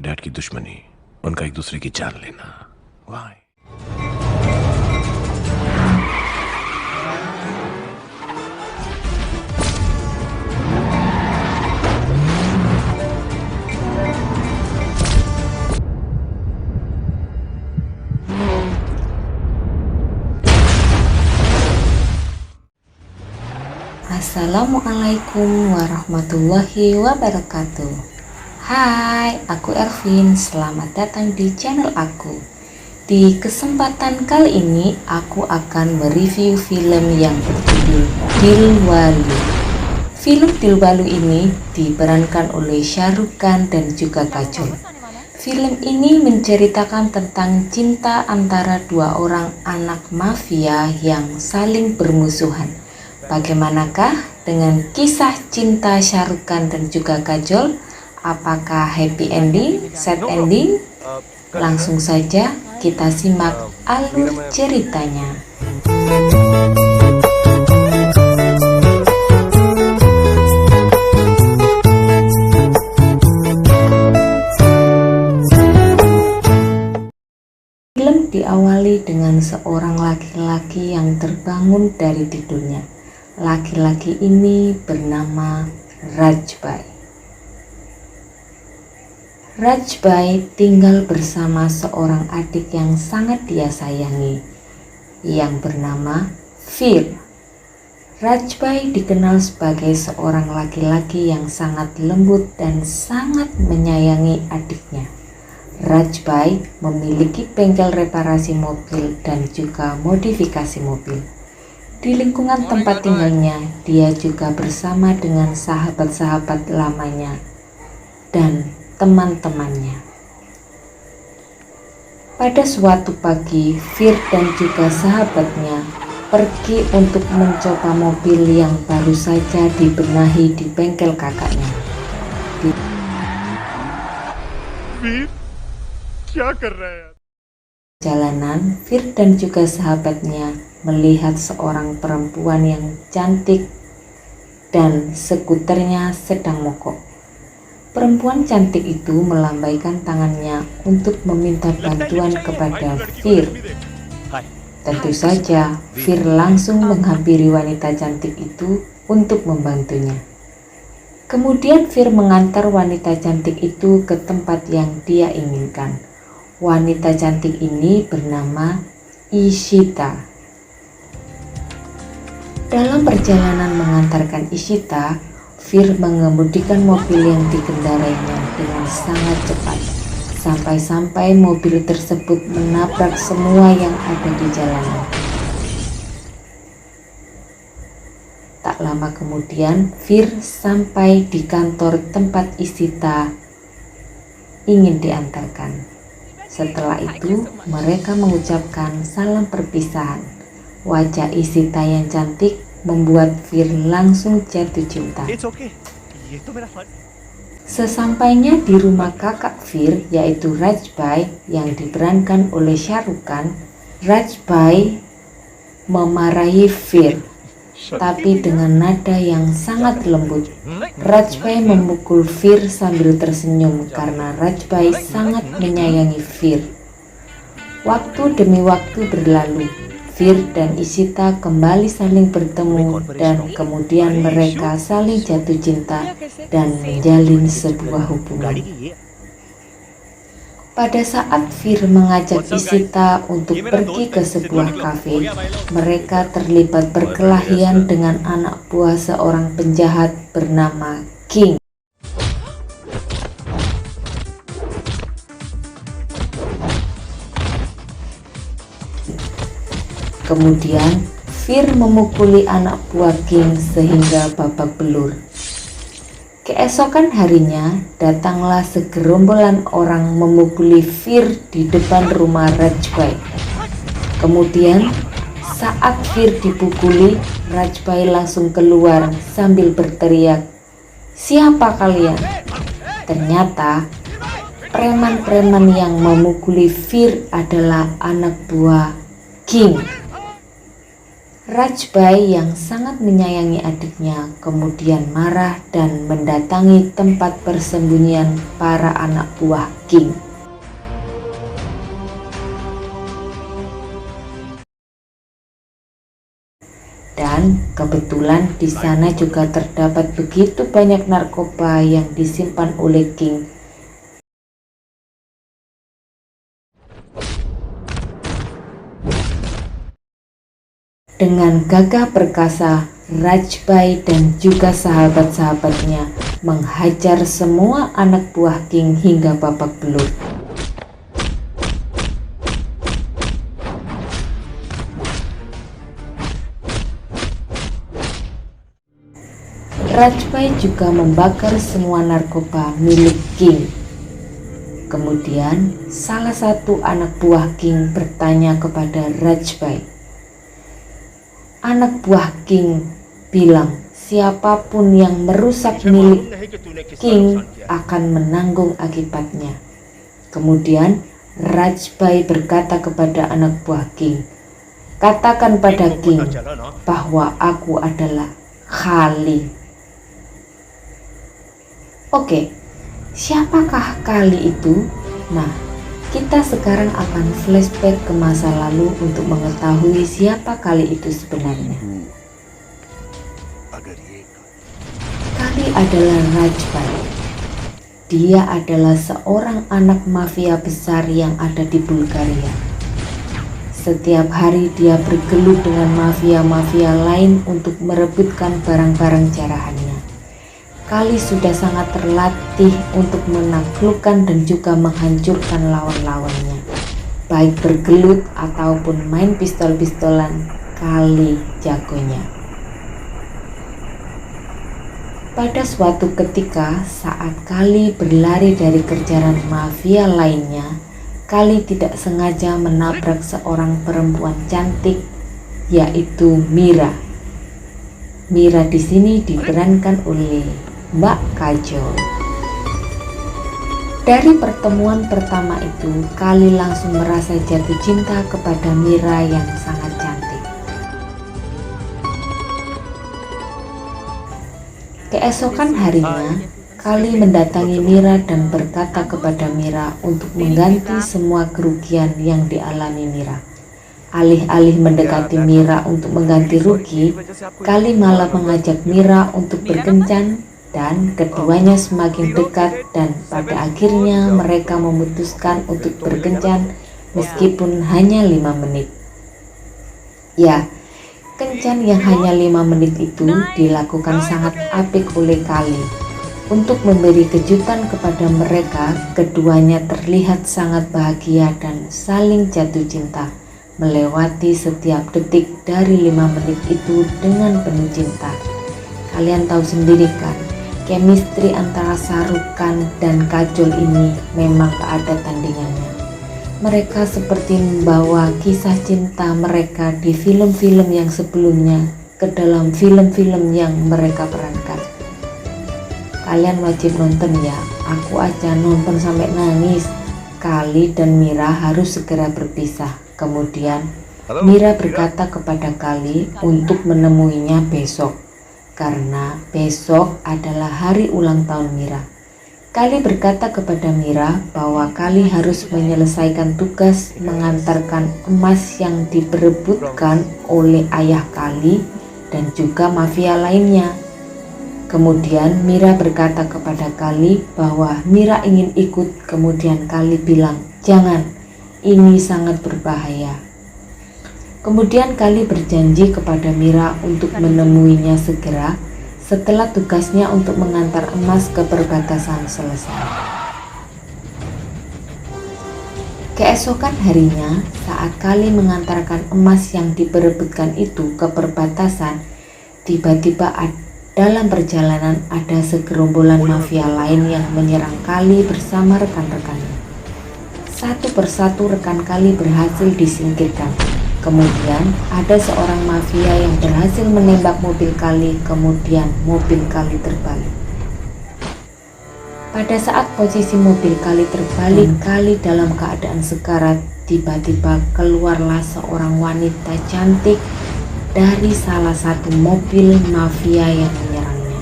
डैड की दुश्मनी, उनका एक दूसरे की जान लेना। Why? Assalamualaikum warahmatullahi wabarakatuh. Hai, aku Ervin. Selamat datang di channel aku. Di kesempatan kali ini aku akan mereview film yang berjudul Dilwale. Film Dilwale ini diperankan oleh Shahrukh Khan dan juga Kajol. Film ini menceritakan tentang cinta antara dua orang anak mafia yang saling bermusuhan. Bagaimanakah dengan kisah cinta Shahrukh Khan dan juga Kajol? Apakah happy ending, sad ending? Langsung saja kita simak alur ceritanya. Film diawali dengan seorang laki-laki yang terbangun dari tidurnya. Laki-laki ini bernama Rajbai. Rajbai tinggal bersama seorang adik yang sangat dia sayangi, yang bernama Fir. Rajbai dikenal sebagai seorang laki-laki yang sangat lembut dan sangat menyayangi adiknya. Rajbai memiliki bengkel reparasi mobil dan juga modifikasi mobil. Di lingkungan tempat tinggalnya, dia juga bersama dengan sahabat-sahabat lamanya dan teman-temannya. Pada suatu pagi, Fir dan juga sahabatnya pergi untuk mencoba mobil yang baru saja dibenahi di bengkel kakaknya. Di jalanan, Fir dan juga sahabatnya melihat seorang perempuan yang cantik dan skuternya sedang mogok. Perempuan cantik itu melambaikan tangannya untuk meminta bantuan kepada Fir. Tentu saja, Fir langsung menghampiri wanita cantik itu untuk membantunya. Kemudian Fir mengantar wanita cantik itu ke tempat yang dia inginkan. Wanita cantik ini bernama Ishita. Dalam perjalanan mengantarkan Ishita, Fir mengemudikan mobil yang dikendarainya dengan sangat cepat. Sampai-sampai mobil tersebut menabrak semua yang ada di jalanan. Tak lama kemudian, Fir sampai di kantor tempat Ishita ingin diantarkan. Setelah itu, mereka mengucapkan salam perpisahan. Wajah Ishita yang cantik membuat Fir langsung jatuh cinta. Sesampainya di rumah kakak Fir, yaitu Rajbai yang diperankan oleh Shahrukh Khan, Rajbai memarahi Fir, tapi dengan nada yang sangat lembut. Rajbai memukul Fir sambil tersenyum karena Rajbai sangat menyayangi Fir. Waktu demi waktu berlalu. Fir dan Ishita kembali saling bertemu dan kemudian mereka saling jatuh cinta dan menjalin sebuah hubungan. Pada saat Fir mengajak Ishita untuk pergi ke sebuah kafe, mereka terlibat perkelahian dengan anak buah seorang penjahat bernama King. Kemudian Fir memukuli anak buah King sehingga babak belur. Keesokan harinya datanglah segerombolan orang memukuli Fir di depan rumah Rajbai. Kemudian saat Fir dipukuli, Rajbai langsung keluar sambil berteriak, "Siapa kalian?" Ternyata preman-preman yang memukuli Fir adalah anak buah King. Rajbai yang sangat menyayangi adiknya kemudian marah dan mendatangi tempat persembunyian para anak buah King. Dan kebetulan di sana juga terdapat begitu banyak narkoba yang disimpan oleh King. Dengan gagah perkasa, Rajbai dan juga sahabat-sahabatnya menghajar semua anak buah King hingga babak belur. Rajbai juga membakar semua narkoba milik King. Kemudian salah satu anak buah King bertanya kepada Rajbai. Anak buah King bilang siapapun yang merusak milik King akan menanggung akibatnya. Kemudian Rajbai berkata kepada anak buah King, katakan pada King bahwa aku adalah Kali. Oke, siapakah Kali itu? Nah, kita sekarang akan flashback ke masa lalu untuk mengetahui siapa Kali itu sebenarnya. Kali adalah Rajbai. Dia adalah seorang anak mafia besar yang ada di Bulgaria. Setiap hari dia bergelut dengan mafia-mafia lain untuk merebutkan barang-barang jarahannya. Kali sudah sangat terlatih untuk menaklukkan dan juga menghancurkan lawan-lawannya. Baik bergelut ataupun main pistol-pistolan, Kali jagonya. Pada suatu ketika saat Kali berlari dari kejaran mafia lainnya, Kali tidak sengaja menabrak seorang perempuan cantik, yaitu Mira. Mira di sini diperankan oleh Mbak Kajol. Dari pertemuan pertama itu, Kali langsung merasa jatuh cinta kepada Mira yang sangat cantik. Keesokan harinya, Kali mendatangi Mira dan berkata kepada Mira untuk mengganti semua kerugian yang dialami Mira. Alih-alih mendekati Mira untuk mengganti rugi, Kali malah mengajak Mira untuk berkencan dan keduanya semakin dekat dan pada akhirnya mereka memutuskan untuk berkencan meskipun hanya 5 menit. Ya, kencan yang hanya 5 menit itu dilakukan sangat apik oleh Kali. Untuk memberi kejutan kepada mereka, keduanya terlihat sangat bahagia dan saling jatuh cinta, melewati setiap detik dari 5 menit itu dengan penuh cinta. Kalian tahu sendiri kan, chemistry antara Sarukan dan Kajol ini memang tak ada tandingannya. Mereka seperti membawa kisah cinta mereka di film-film yang sebelumnya ke dalam film-film yang mereka perankan. Kalian wajib nonton ya, aku aja nonton sampai nangis. Kali dan Mira harus segera berpisah. Kemudian Mira berkata kepada Kali untuk menemuinya besok, karena besok adalah hari ulang tahun Mira. Kali berkata kepada Mira bahwa Kali harus menyelesaikan tugas mengantarkan emas yang diperebutkan oleh ayah Kali dan juga mafia lainnya. Kemudian Mira berkata kepada Kali bahwa Mira ingin ikut. Kemudian Kali bilang, jangan, ini sangat berbahaya. Kemudian Kali berjanji kepada Mira untuk menemuinya segera setelah tugasnya untuk mengantar emas ke perbatasan selesai. Keesokan harinya, saat Kali mengantarkan emas yang diperebutkan itu ke perbatasan, tiba-tiba dalam perjalanan ada segerombolan mafia lain yang menyerang Kali bersama rekan-rekannya. Satu persatu rekan Kali berhasil disingkirkan. Kemudian ada seorang mafia yang berhasil menembak mobil Kali, kemudian mobil Kali terbalik. Pada saat posisi mobil Kali terbalik, Kali dalam keadaan sekarat, tiba-tiba keluarlah seorang wanita cantik dari salah satu mobil mafia yang menyerangnya.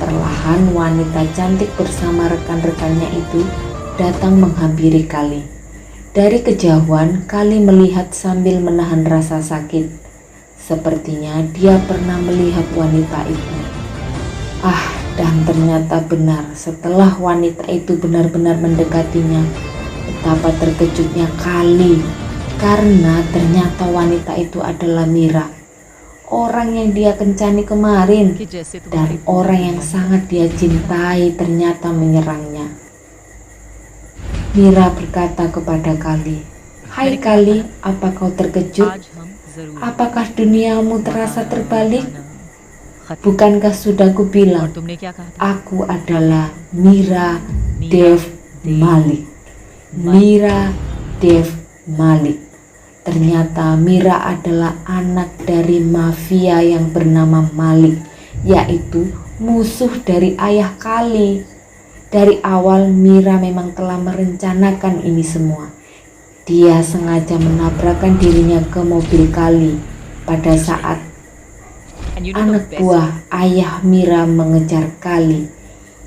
Perlahan wanita cantik bersama rekan-rekannya itu datang menghampiri Kali. Dari kejauhan, Kali melihat sambil menahan rasa sakit. Sepertinya dia pernah melihat wanita itu. Dan ternyata benar, setelah wanita itu benar-benar mendekatinya, betapa terkejutnya Kali karena ternyata wanita itu adalah Mira, orang yang dia kencani kemarin, dan orang yang sangat dia cintai ternyata menyerangnya. Mira berkata kepada Kali, "Hai Kali, apa kau terkejut? Apakah duniamu terasa terbalik? Bukankah sudah kubilang, aku adalah Mira Dev Malik." Mira Dev Malik. Ternyata Mira adalah anak dari mafia yang bernama Malik, yaitu musuh dari ayah Kali. Dari awal Mira memang telah merencanakan ini semua. Dia sengaja menabrakkan dirinya ke mobil Kali pada saat anak buah ayah Mira mengejar Kali.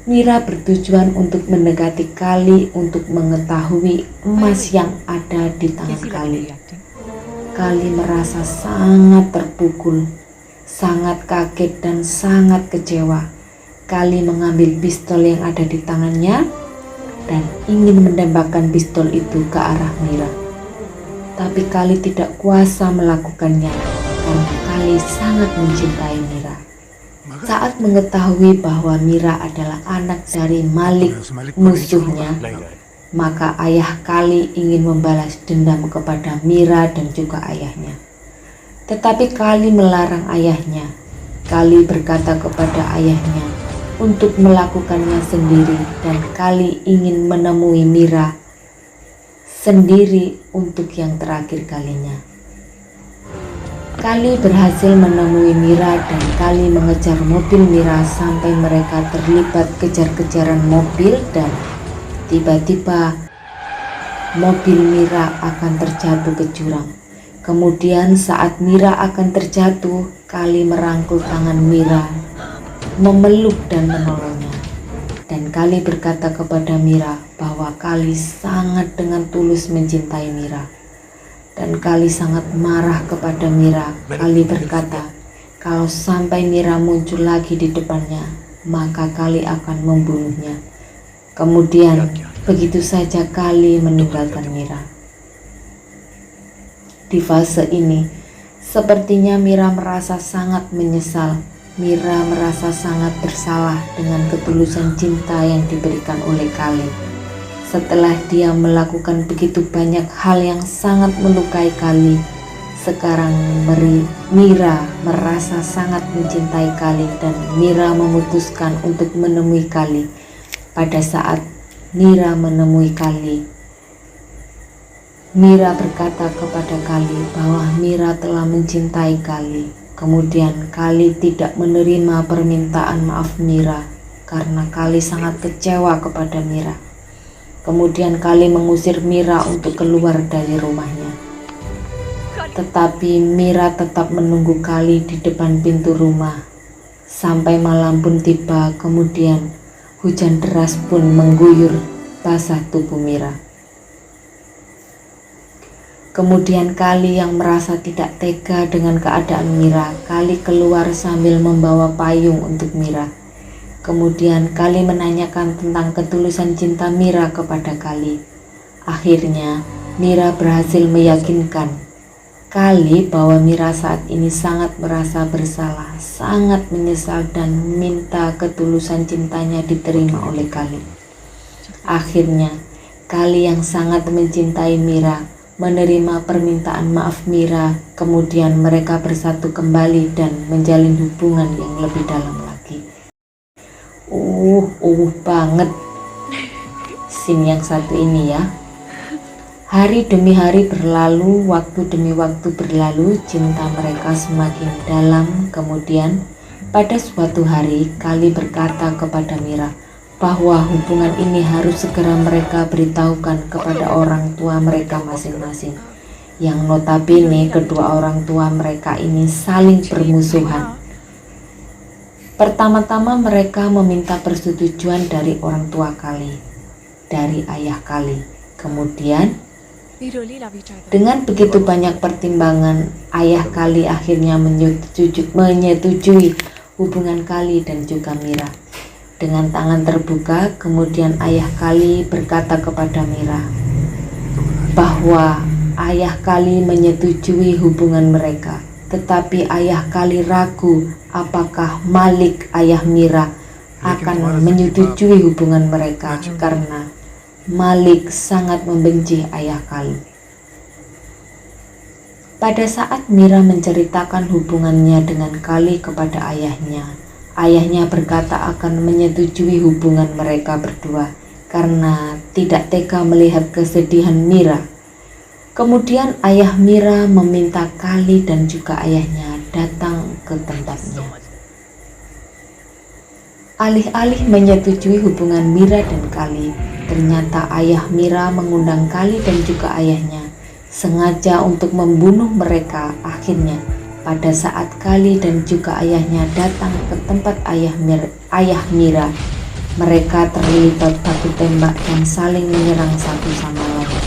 Mira bertujuan untuk mendekati Kali untuk mengetahui emas yang ada di tangan Kali. Kali merasa sangat terpukul, sangat kaget dan sangat kecewa. Kali mengambil pistol yang ada di tangannya dan ingin menembakkan pistol itu ke arah Mira. Tapi Kali tidak kuasa melakukannya karena Kali sangat mencintai Mira. Saat mengetahui bahwa Mira adalah anak dari Malik, musuhnya, maka ayah Kali ingin membalas dendam kepada Mira dan juga ayahnya. Tetapi Kali melarang ayahnya. Kali berkata kepada ayahnya untuk melakukannya sendiri, dan Kali ingin menemui Mira sendiri untuk yang terakhir kalinya. Kali berhasil menemui Mira dan Kali mengejar mobil Mira sampai mereka terlibat kejar-kejaran mobil, dan tiba-tiba mobil Mira akan terjatuh ke jurang. Kemudian saat Mira akan terjatuh, Kali merangkul tangan Mira, memeluk dan menolongnya. Dan Kali berkata kepada Mira bahwa Kali sangat dengan tulus mencintai Mira. Dan Kali sangat marah kepada Mira. Kali berkata, kalau sampai Mira muncul lagi di depannya, maka Kali akan membunuhnya. Kemudian begitu saja Kali meninggalkan Mira. Di fase ini, sepertinya Mira merasa sangat menyesal. Mira merasa sangat bersalah dengan ketulusan cinta yang diberikan oleh Kali. Setelah dia melakukan begitu banyak hal yang sangat melukai Kali, sekarang Mira merasa sangat mencintai Kali, dan Mira memutuskan untuk menemui Kali. Pada saat Mira menemui Kali, Mira berkata kepada Kali bahwa Mira telah mencintai Kali. Kemudian Kali tidak menerima permintaan maaf Mira karena Kali sangat kecewa kepada Mira. Kemudian Kali mengusir Mira untuk keluar dari rumahnya. Tetapi Mira tetap menunggu Kali di depan pintu rumah. Sampai malam pun tiba, kemudian hujan deras pun mengguyur basah tubuh Mira. Kemudian Kali yang merasa tidak tega dengan keadaan Mira, Kali keluar sambil membawa payung untuk Mira. Kemudian Kali menanyakan tentang ketulusan cinta Mira kepada Kali. Akhirnya Mira berhasil meyakinkan Kali bahwa Mira saat ini sangat merasa bersalah, sangat menyesal dan minta ketulusan cintanya diterima oleh Kali. Akhirnya Kali yang sangat mencintai Mira menerima permintaan maaf Mira. Kemudian mereka bersatu kembali dan menjalin hubungan yang lebih dalam lagi. Banget scene yang satu ini ya. Hari demi hari berlalu, waktu demi waktu berlalu, cinta mereka semakin dalam. Kemudian pada suatu hari Kali berkata kepada Mira bahwa hubungan ini harus segera mereka beritahukan kepada orang tua mereka masing-masing, yang notabene kedua orang tua mereka ini saling bermusuhan. Pertama-tama mereka meminta persetujuan dari orang tua Kali, dari ayah Kali. Kemudian dengan begitu banyak pertimbangan, ayah Kali akhirnya menyetujui hubungan Kali dan juga Mira. Dengan tangan terbuka, kemudian ayah Kali berkata kepada Mira bahwa ayah Kali menyetujui hubungan mereka. Tetapi ayah Kali ragu apakah Malik ayah Mira akan menyetujui hubungan mereka karena Malik sangat membenci ayah Kali. Pada saat Mira menceritakan hubungannya dengan Kali kepada ayahnya, ayahnya berkata akan menyetujui hubungan mereka berdua karena tidak tega melihat kesedihan Mira. Kemudian ayah Mira meminta Kali dan juga ayahnya datang ke tempatnya. Alih-alih menyetujui hubungan Mira dan Kali, ternyata ayah Mira mengundang Kali dan juga ayahnya sengaja untuk membunuh mereka. Akhirnya pada saat Kali dan juga ayahnya datang ke tempat ayah Mira, mereka terlibat baku tembak dan saling menyerang satu sama lain.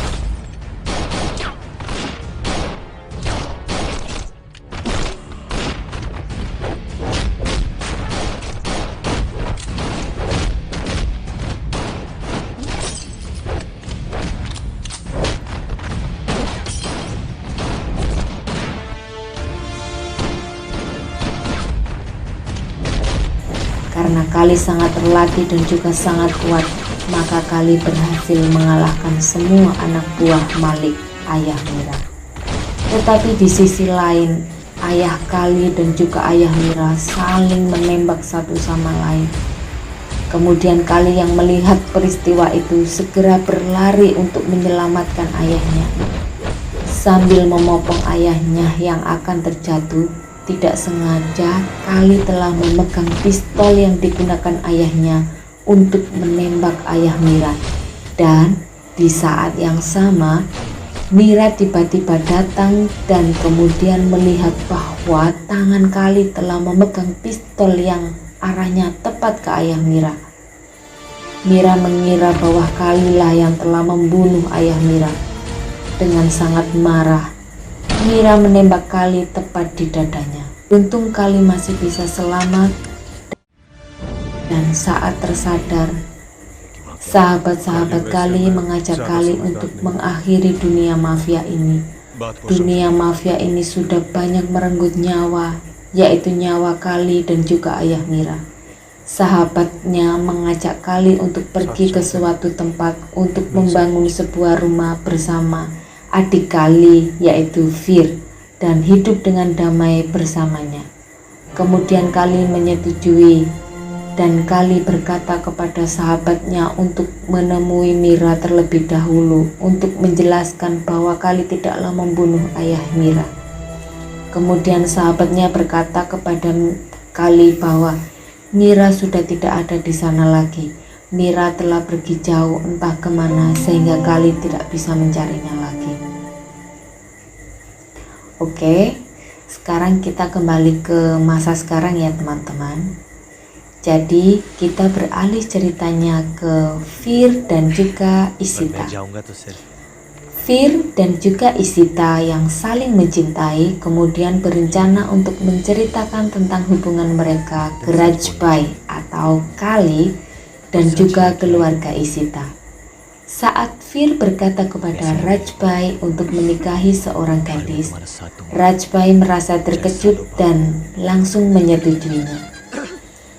Karena Kali sangat terlatih dan juga sangat kuat, maka Kali berhasil mengalahkan semua anak buah Malik, ayah Mira. Tetapi di sisi lain, ayah Kali dan juga ayah Mira saling menembak satu sama lain. Kemudian Kali yang melihat peristiwa itu segera berlari untuk menyelamatkan ayahnya. Sambil memopong ayahnya yang akan terjatuh, tidak sengaja Kali telah memegang pistol yang digunakan ayahnya untuk menembak ayah Mira. Dan di saat yang sama, Mira tiba-tiba datang dan kemudian melihat bahwa tangan Kali telah memegang pistol yang arahnya tepat ke ayah Mira. Mira mengira bahwa Kalilah yang telah membunuh ayah Mira. Dengan sangat marah, Mira menembak Kali tepat di dadanya. Untung Kali masih bisa selamat, dan saat tersadar, sahabat-sahabat Kali mengajak Kali untuk mengakhiri dunia mafia ini. Dunia mafia ini sudah banyak merenggut nyawa, yaitu nyawa Kali dan juga ayah Mira. Sahabatnya mengajak Kali untuk pergi ke suatu tempat untuk membangun sebuah rumah bersama adik Kali, yaitu Fir, dan hidup dengan damai bersamanya. Kemudian Kali menyetujui, dan Kali berkata kepada sahabatnya untuk menemui Mira terlebih dahulu untuk menjelaskan bahwa Kali tidaklah membunuh ayah Mira. Kemudian sahabatnya berkata kepada Kali bahwa Mira sudah tidak ada di sana lagi. Mira telah pergi jauh entah kemana sehingga Kali tidak bisa mencarinya lagi. Oke, sekarang kita kembali ke masa sekarang ya teman-teman. Jadi kita beralih ceritanya ke Fir dan juga Ishita. Fir dan juga Ishita yang saling mencintai kemudian berencana untuk menceritakan tentang hubungan mereka ke Rajbai atau Kali dan juga keluarga Ishita. Saat Fir berkata kepada Rajbai untuk menikahi seorang gadis, Rajbai merasa terkejut dan langsung menyetujuinya.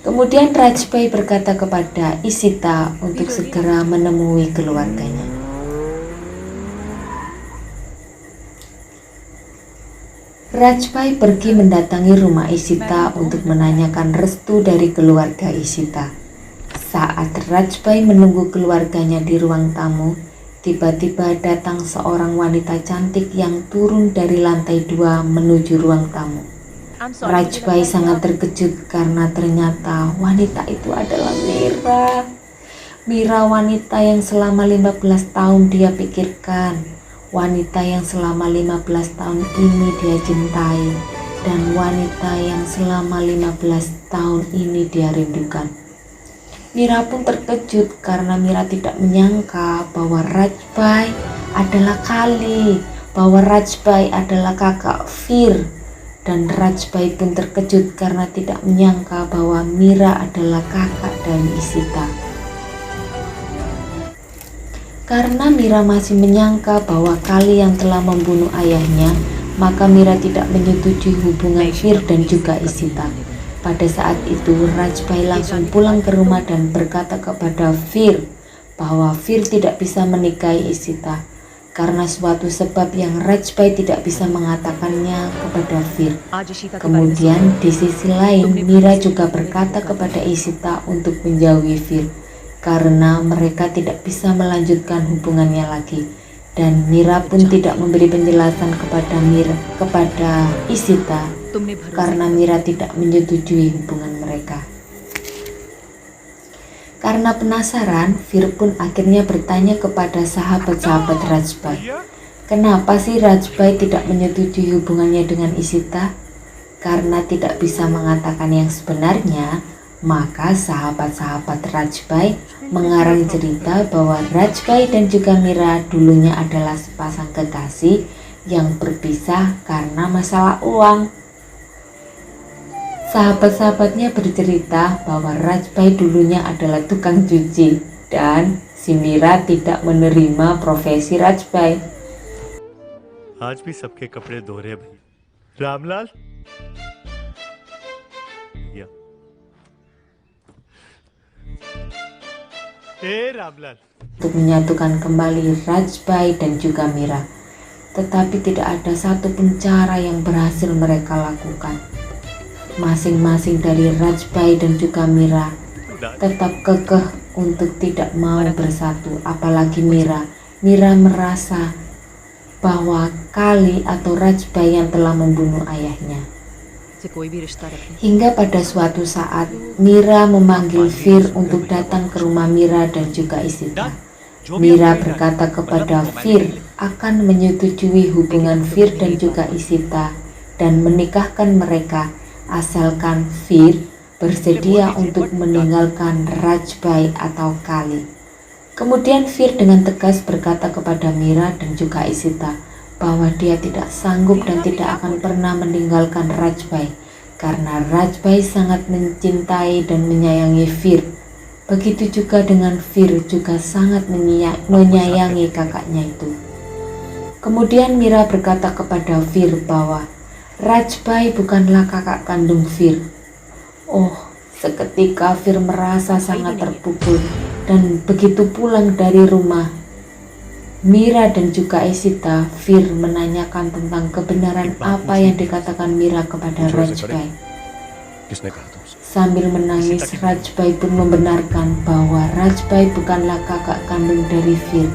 Kemudian Rajbai berkata kepada Ishita untuk segera menemui keluarganya. Rajbai pergi mendatangi rumah Ishita untuk menanyakan restu dari keluarga Ishita. Saat Rajbai menunggu keluarganya di ruang tamu, tiba-tiba datang seorang wanita cantik yang turun dari lantai 2 menuju ruang tamu. Rajbai sangat terkejut karena ternyata wanita itu adalah Mira. Mira, wanita yang selama 15 tahun dia pikirkan, wanita yang selama 15 tahun ini dia cintai, dan wanita yang selama 15 tahun ini dia rindukan. Mira pun terkejut karena Mira tidak menyangka bahwa Rajbai adalah Kali, bahwa Rajbai adalah kakak Fir. Dan Rajbai pun terkejut karena tidak menyangka bahwa Mira adalah kakak dari Ishita. Karena Mira masih menyangka bahwa Kali yang telah membunuh ayahnya, maka Mira tidak menyetujui hubungan Fir dan juga Ishita. Pada saat itu Rajbai langsung pulang ke rumah dan berkata kepada Fir bahwa Fir tidak bisa menikahi Ishita karena suatu sebab yang Rajbai tidak bisa mengatakannya kepada Fir. Kemudian di sisi lain Mira juga berkata kepada Ishita untuk menjauhi Fir karena mereka tidak bisa melanjutkan hubungannya lagi, dan Mira pun tidak memberi penjelasan kepada Ishita karena Mira tidak menyetujui hubungan mereka. Karena penasaran, Fir pun akhirnya bertanya kepada sahabat-sahabat Rajbai, kenapa sih Rajbai tidak menyetujui hubungannya dengan Ishita? Karena tidak bisa mengatakan yang sebenarnya, maka sahabat-sahabat Rajbai mengarang cerita bahwa Rajbai dan juga Mira dulunya adalah sepasang kekasih yang berpisah karena masalah uang. Sahabat-sahabatnya bercerita bahwa Rajbai dulunya adalah tukang cuci dan si Mira tidak menerima profesi Rajbai. आज भी सबके कपड़े धो रहे भाई रामलाल या Ramlal Untuk menyatukan kembali Rajbai dan juga Mira, tetapi tidak ada satupun cara yang berhasil mereka lakukan. Masing-masing dari Rajbai dan juga Mira tetap kekeh untuk tidak mau bersatu, apalagi Mira. Mira merasa bahwa Kali atau Rajbai yang telah membunuh ayahnya. Hingga pada suatu saat Mira memanggil Fir untuk datang ke rumah Mira dan juga Ishita. Mira berkata kepada Fir akan menyetujui hubungan Fir dan juga Ishita dan menikahkan mereka asalkan Fir bersedia untuk meninggalkan Rajbai atau Kali. Kemudian Fir dengan tegas berkata kepada Mira dan juga Ishita bahwa dia tidak sanggup dan tidak akan pernah meninggalkan Rajbai karena Rajbai sangat mencintai dan menyayangi Fir. Begitu juga dengan Fir juga sangat menyayangi kakaknya itu. Kemudian Mira berkata kepada Fir bahwa Rajbai bukanlah kakak kandung Fir. Oh, seketika Fir merasa sangat terpukul dan begitu pulang dari rumah Mira dan juga Ishita, Fir menanyakan tentang kebenaran apa yang dikatakan Mira kepada Rajbai. Sambil menangis, Rajbai pun membenarkan bahwa Rajbai bukanlah kakak kandung dari Fir.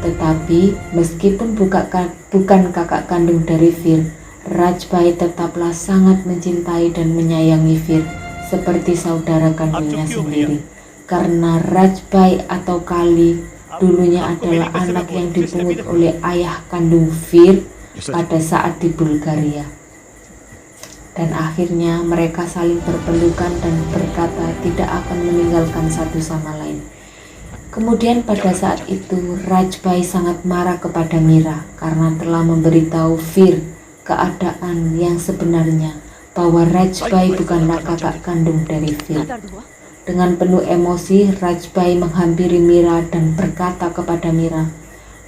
Tetapi meskipun bukan kakak kandung dari Fir, Rajbai tetaplah sangat mencintai dan menyayangi Fir seperti saudara kandungnya sendiri. Karena Rajbai atau Kali dulunya adalah anak yang dipungut oleh ayah kandung Fir pada saat di Bulgaria. Dan akhirnya mereka saling berpelukan dan berkata tidak akan meninggalkan satu sama lain. Kemudian pada saat itu Rajbai sangat marah kepada Mira karena telah memberitahu Fir keadaan yang sebenarnya bahwa Rajbai bukanlah kakak kandung dari Fir. Dengan penuh emosi, Rajbai menghampiri Mira dan berkata kepada Mira,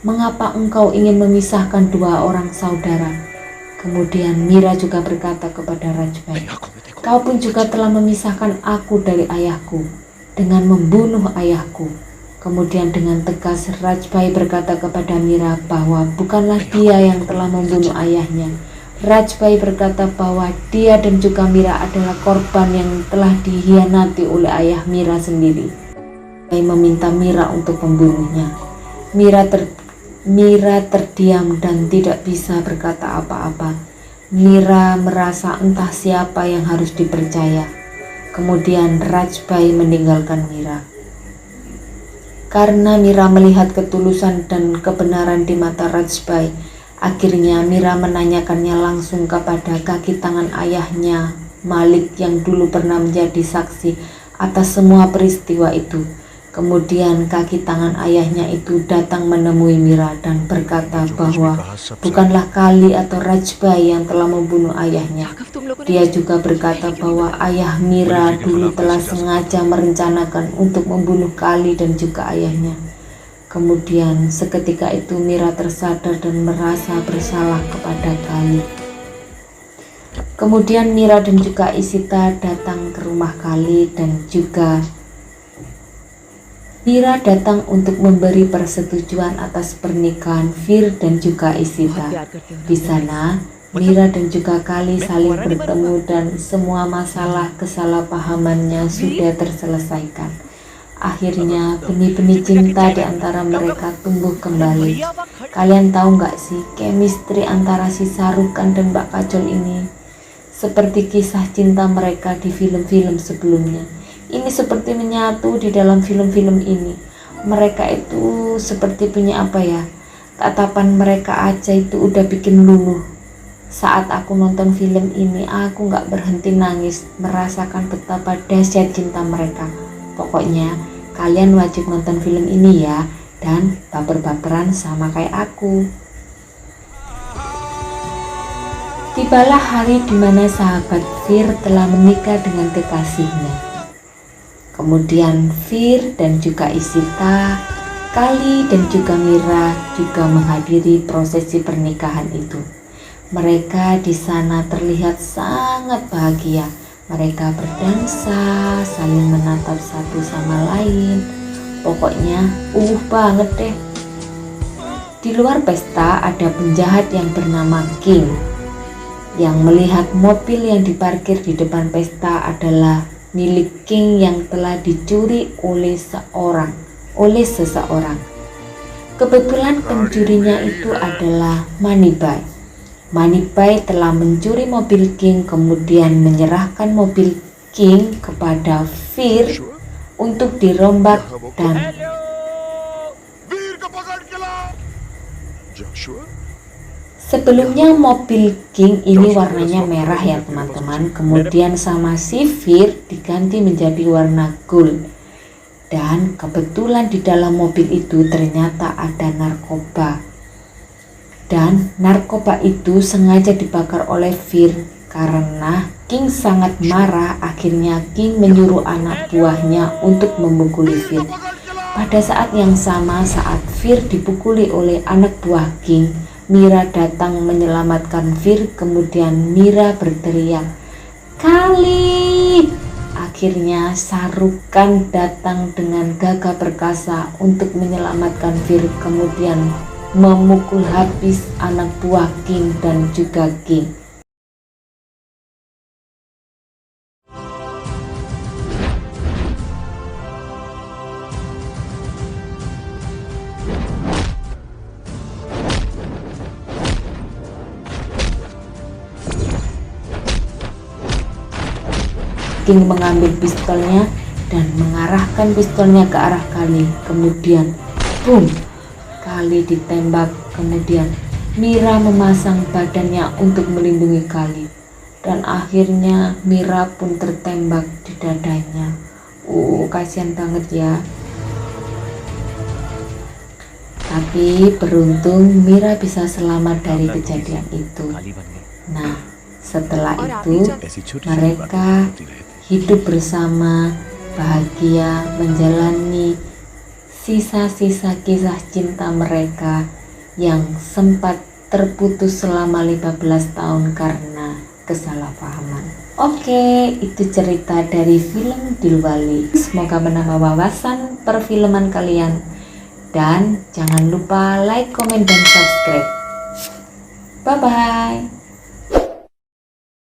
"Mengapa engkau ingin memisahkan dua orang saudara?" Kemudian Mira juga berkata kepada Rajbai, "Kau pun juga telah memisahkan aku dari ayahku dengan membunuh ayahku." Kemudian dengan tegas Rajbai berkata kepada Mira bahwa bukanlah dia yang telah membunuh ayahnya. Rajbai berkata bahwa dia dan juga Mira adalah korban yang telah dikhianati oleh ayah Mira sendiri. Rajbai meminta Mira untuk membunuhnya. Mira terdiam dan tidak bisa berkata apa-apa. Mira merasa entah siapa yang harus dipercaya. Kemudian Rajbai meninggalkan Mira. Karena Mira melihat ketulusan dan kebenaran di mata Rajbai, akhirnya Mira menanyakannya langsung kepada kaki tangan ayahnya, Malik, yang dulu pernah menjadi saksi atas semua peristiwa itu. Kemudian kaki tangan ayahnya itu datang menemui Mira dan berkata bahwa bukanlah Kali atau Rajbai yang telah membunuh ayahnya. Dia juga berkata bahwa ayah Mira dulu telah sengaja merencanakan untuk membunuh Kali dan juga ayahnya. Kemudian seketika itu Mira tersadar dan merasa bersalah kepada Kali. Kemudian Mira dan juga Ishita datang ke rumah Kali dan juga Mira datang untuk memberi persetujuan atas pernikahan Fir dan juga Ishita. Di sana, Mira dan juga Kali saling bertemu dan semua masalah kesalahpahamannya sudah terselesaikan. Akhirnya benih-benih cinta di antara mereka tumbuh kembali. Kalian tahu nggak sih, chemistry antara si Sarukan dan Mbak Kajol ini seperti kisah cinta mereka di film-film sebelumnya. Ini seperti menyatu di dalam film-film ini. Mereka itu seperti punya apa ya, tatapan mereka aja itu udah bikin luluh. Saat aku nonton film ini, aku gak berhenti nangis, merasakan betapa dahsyat cinta mereka. Pokoknya kalian wajib nonton film ini ya, dan baper-baperan sama kayak aku. Tibalah hari dimana sahabat Fir telah menikah dengan kekasihnya. Kemudian Fir dan juga Ishita, Kali dan juga Mira juga menghadiri prosesi pernikahan itu. Mereka di sana terlihat sangat bahagia. Mereka berdansa, saling menatap satu sama lain. Pokoknya banget deh. Di luar pesta ada penjahat yang bernama King, yang melihat mobil yang diparkir di depan pesta adalah milik King yang telah dicuri oleh seseorang. Kebetulan pencurinya itu adalah Moneybai. Moneybai telah mencuri mobil King, kemudian menyerahkan mobil King kepada Fir untuk dirombak dan sebelumnya mobil King ini warnanya merah ya teman-teman, kemudian sama si Fir diganti menjadi warna gold. Dan kebetulan di dalam mobil itu ternyata ada narkoba. Dan narkoba itu sengaja dibakar oleh Fir karena King sangat marah. Akhirnya King menyuruh anak buahnya untuk memukuli Fir. Pada saat yang sama, saat Fir dipukuli oleh anak buah King, Mira datang menyelamatkan Fir. Kemudian Mira berteriak, "Kali!" Akhirnya Sarukan datang dengan gagah perkasa untuk menyelamatkan Fir, kemudian memukul habis anak buah King dan juga King. King mengambil pistolnya dan mengarahkan pistolnya ke arah Kali. Kemudian, boom, Kali ditembak. Kemudian Mira memasang badannya untuk melindungi Kali. Dan akhirnya Mira pun tertembak di dadanya. Kasihan banget ya. Tapi beruntung Mira bisa selamat dari kejadian itu. Nah, setelah itu mereka hidup bersama bahagia menjalani sisa-sisa kisah cinta mereka yang sempat terputus selama 15 tahun karena kesalahpahaman. Oke, itu cerita dari film Dilwali. Semoga menambah wawasan perfilman kalian, dan jangan lupa like, komen, dan subscribe. Bye bye.